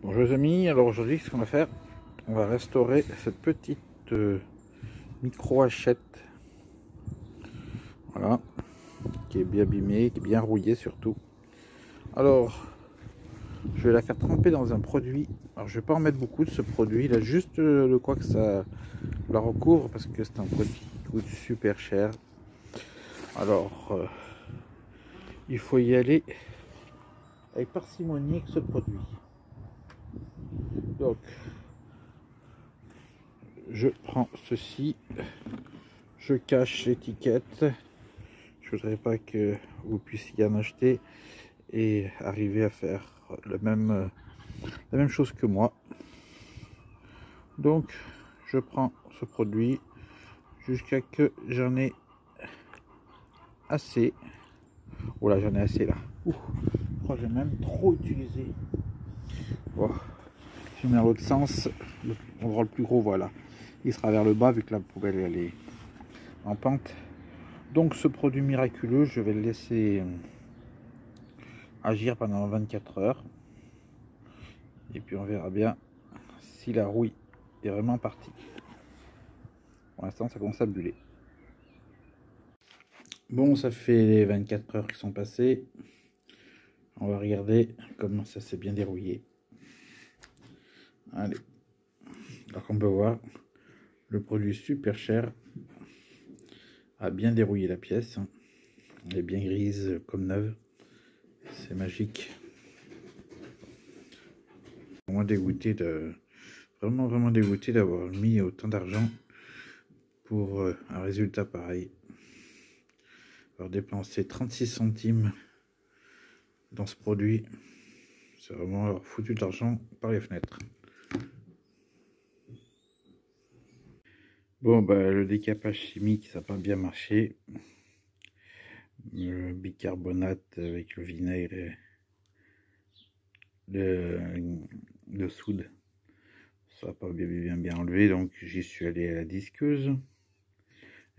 Bonjour les amis, alors aujourd'hui ce qu'on va faire, on va restaurer cette petite micro hachette, voilà, qui est bien abîmée, qui est bien rouillée surtout. Alors je vais la faire tremper dans un produit, alors je vais pas en mettre beaucoup de ce produit, là juste le quoi que ça la recouvre parce que c'est un produit qui coûte super cher. Alors il faut y aller avec parcimonie avec ce produit. Donc je prends ceci, je cache l'étiquette. Je voudrais pas que vous puissiez en acheter et arriver à faire la même chose que moi. Donc je prends ce produit jusqu'à que j'en ai assez. Oh là, j'en ai assez là. Ouh, je crois que j'ai même trop utilisé. Bon, je mets dans l'autre sens, l'endroit le plus gros, voilà. Il sera vers le bas vu que la poubelle elle est en pente. Donc ce produit miraculeux, je vais le laisser agir pendant 24 heures. Et puis on verra bien si la rouille est vraiment partie. Pour l'instant, ça commence à buller. Bon, ça fait les 24 heures qui sont passées. On va regarder comment ça s'est bien dérouillé. Allez. Alors on peut voir, le produit super cher a bien dérouillé la pièce. Elle est bien grise comme neuve. C'est magique. Vraiment dégoûté vraiment dégoûté d'avoir mis autant d'argent pour un résultat pareil. Alors dépenser 36 centimes dans ce produit, c'est vraiment avoir foutu de l'argent par les fenêtres. Bon, bah, le décapage chimique, ça n'a pas bien marché. Le bicarbonate avec le vinaigre et le soude, ça n'a pas bien enlevé, donc j'y suis allé à la disqueuse.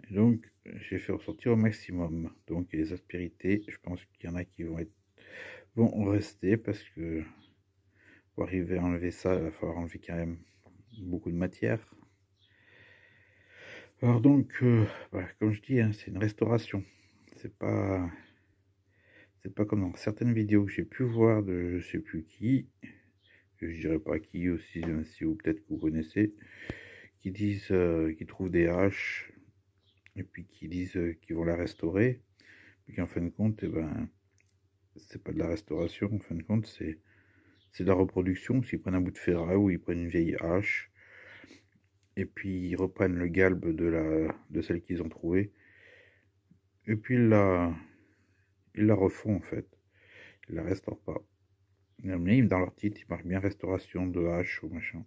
Et donc, j'ai fait ressortir au maximum. Donc, les aspérités, je pense qu'il y en a qui vont rester parce que pour arriver à enlever ça, il va falloir enlever quand même beaucoup de matière. Alors donc, comme je dis, hein, c'est une restauration. C'est pas comme dans certaines vidéos que j'ai pu voir de je sais plus qui, je dirais pas qui aussi, si ou peut-être que vous connaissez, qui disent qu'ils trouvent des haches et puis qui disent qu'ils vont la restaurer, puis qu'en fin de compte, eh ben, c'est pas de la restauration, en fin de compte, c'est de la reproduction. S'ils prennent un bout de ferraille ou ils prennent une vieille hache, et puis ils reprennent le galbe de celle qu'ils ont trouvée, et puis ils la refont en fait. Ils la restaurent pas. Mais dans leur titre, ils marquent bien restauration de hache ou machin.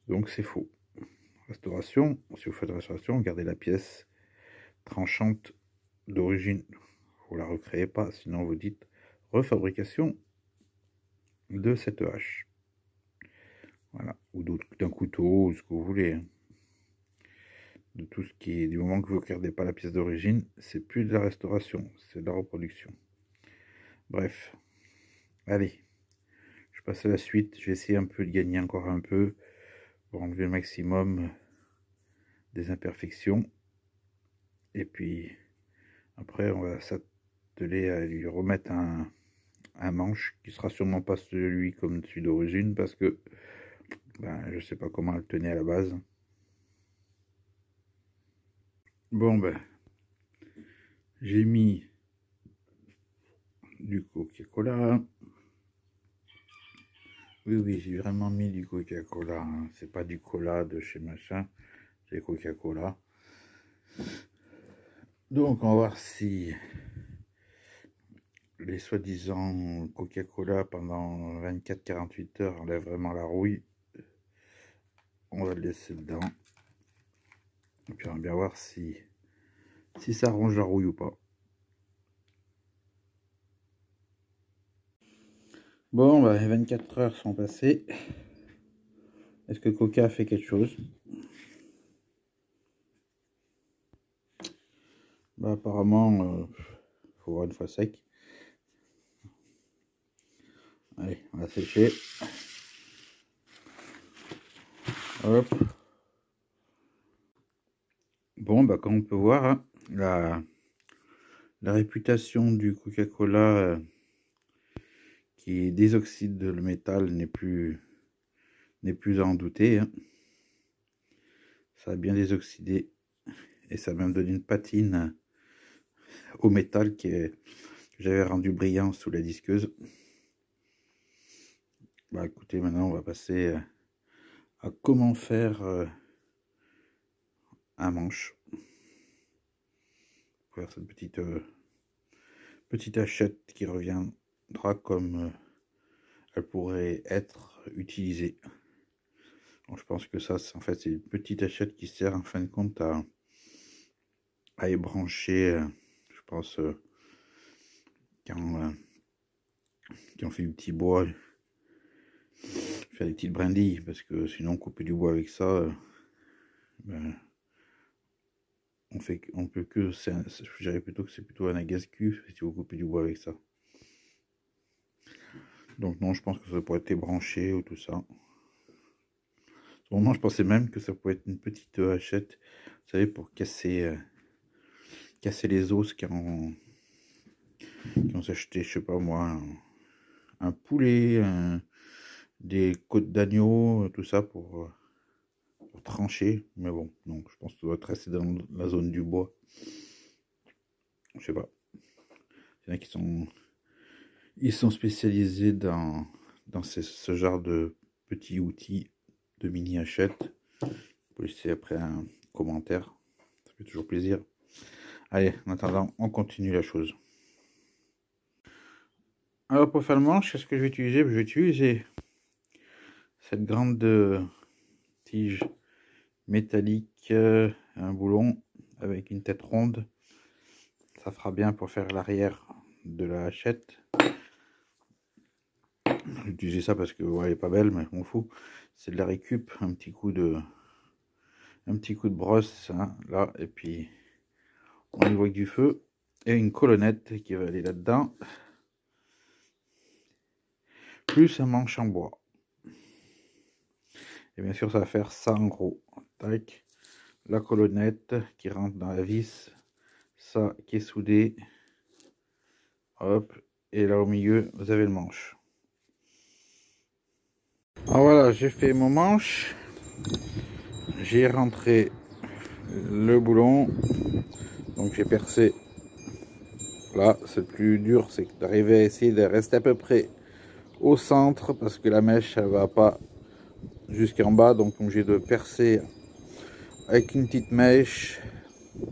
Donc c'est faux. Restauration, si vous faites restauration, gardez la pièce tranchante d'origine. Vous la recréez pas, sinon vous dites refabrication de cette hache. Voilà, ou d'un couteau, ou ce que vous voulez. De tout ce qui est, du moment que vous ne gardez pas la pièce d'origine, c'est plus de la restauration, c'est de la reproduction. Bref, allez, je passe à la suite. Je vais essayer un peu de gagner encore un peu pour enlever le maximum des imperfections. Et puis après, on va s'atteler à lui remettre un manche qui sera sûrement pas celui comme celui d'origine parce que je sais pas comment elle tenait à la base. Bon j'ai mis du Coca-Cola. Oui, j'ai vraiment mis du Coca-Cola, hein. C'est pas du cola de chez machin, c'est Coca-Cola. Donc on va voir si les soi-disant Coca-Cola pendant 24-48 heures enlève vraiment la rouille. On va le laisser dedans. Et puis on va bien voir si ça arrange la rouille ou pas. Bon, les 24 heures sont passées. Est-ce que Coca a fait quelque chose? Apparemment, faut voir une fois sec. Allez, on va sécher. Hop. Bon, bah comme on peut voir, hein, la réputation du Coca-Cola qui désoxyde le métal n'est plus à en douter, hein. Ça a bien désoxydé et ça a même donné une patine au métal que j'avais rendu brillant sous la disqueuse. Bah écoutez, maintenant on va passer à comment faire un manche. Faire cette petite hachette qui reviendra comme elle pourrait être utilisée. Donc, je pense que ça, en fait, c'est une petite hachette qui sert en fin de compte à ébrancher, je pense, quand on fait du petit bois, faire des petites brindilles, parce que sinon couper du bois avec ça, ben, on peut que, je dirais plutôt que c'est plutôt un agace-cul si vous coupez du bois avec ça. Donc non, je pense que ça pourrait être ébranché ou tout ça. Au moment, je pensais même que ça pouvait être une petite hachette, vous savez, pour casser les os qui ont acheté, je sais pas moi, un poulet, des côtes d'agneau, tout ça pour trancher. Mais bon, donc je pense que ça doit être resté dans la zone du bois. Je sais pas. Il y en a qui sont spécialisés dans ce genre de petits outils de mini hachette. Vous pouvez laisser après un commentaire, ça fait toujours plaisir. Allez, en attendant, on continue la chose. Alors pour faire le manche, qu'est-ce que je vais utiliser? Je vais utiliser cette grande tige métallique, un boulon avec une tête ronde. Ça fera bien pour faire l'arrière de la hachette. J'ai utilisé ça parce que ouais, elle est pas belle, mais je m'en fous. C'est de la récup, un petit coup de brosse, hein, là, et puis on y voit avec du feu et une colonnette qui va aller là-dedans, plus un manche en bois. Et bien sûr, ça va faire ça en gros. Tac, la colonnette qui rentre dans la vis, ça qui est soudé. Hop, et là au milieu, vous avez le manche. Alors voilà, j'ai fait mon manche. J'ai rentré le boulon. Donc j'ai percé. Là, c'est le plus dur, c'est d'arriver à essayer de rester à peu près au centre parce que la mèche, elle va pas jusqu'en bas. Donc j'ai de percer avec une petite mèche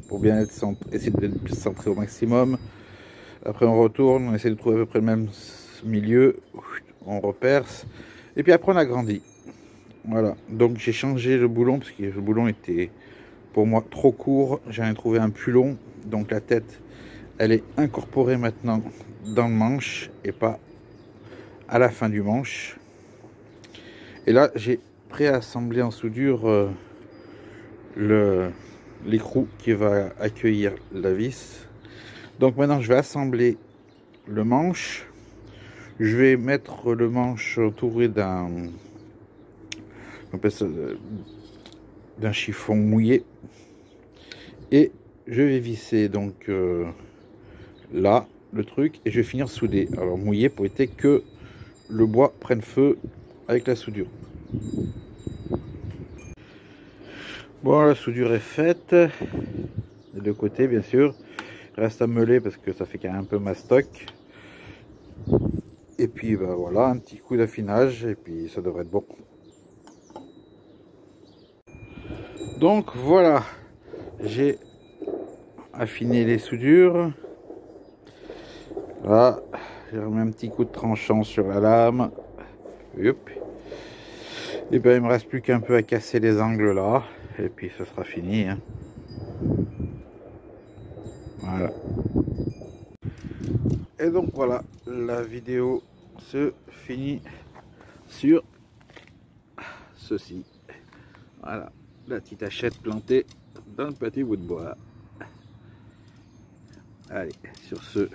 pour bien être essayer de centrer au maximum. Après on retourne, on essaie de trouver à peu près le même milieu, on reperce et puis après on agrandit. Voilà, donc j'ai changé le boulon parce que le boulon était pour moi trop court, j'en ai trouvé un plus long, donc la tête elle est incorporée maintenant dans le manche et pas à la fin du manche. Et là j'ai préassemblé en soudure l'écrou qui va accueillir la vis. Donc maintenant je vais assembler le manche. Je vais mettre le manche entouré d'un chiffon mouillé et je vais visser donc là le truc et je vais finir soudé. Alors mouillé pour éviter que le bois prenne feu avec la soudure. Bon, la soudure est faite des deux côtés bien sûr. Il reste à meuler parce que ça fait quand même un peu mastoc. Et puis bah, voilà, un petit coup d'affinage et puis ça devrait être bon. Donc voilà, j'ai affiné les soudures. Là, j'ai remis un petit coup de tranchant sur la lame. Hop. Et ben il me reste plus qu'un peu à casser les angles là. Et puis ça sera fini. Hein. Voilà. Et donc voilà, la vidéo se finit sur ceci. Voilà, la petite hachette plantée dans le petit bout de bois. Allez, sur ce,